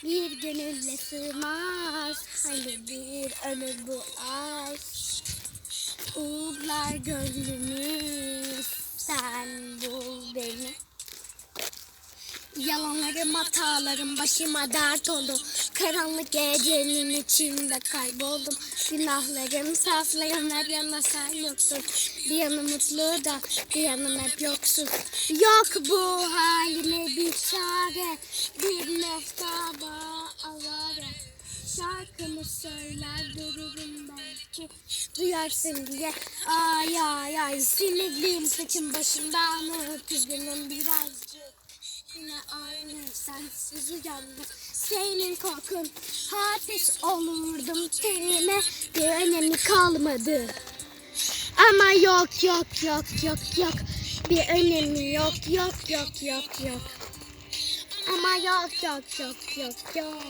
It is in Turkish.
Bir gönülle sığmaz, hani bir ömür bu aşk. Uğurlar gönlümü, sen bul beni. Yalanlarım, hatalarım başıma dert oldu. Karanlık gecenin içinde kayboldum. Günahlarım, saflarım her yana sen yoksun. Bir yanı mutlu da bir yanım hep yoksun. Yok bu halime bir çare, bir meftaba avare. Şarkımı söyler dururum belki, duyarsın diye. Ay ay ay, sinirliyim, saçım başım dağınık, üzgünüm birazcık. Yine aynı sensiz uyandım. Senin korkun ateş olurdum tenime, bir önemi kalmadı. Ama yok yok yok yok yok, bir önemi yok yok yok yok yok. Ama yok yok yok yok yok.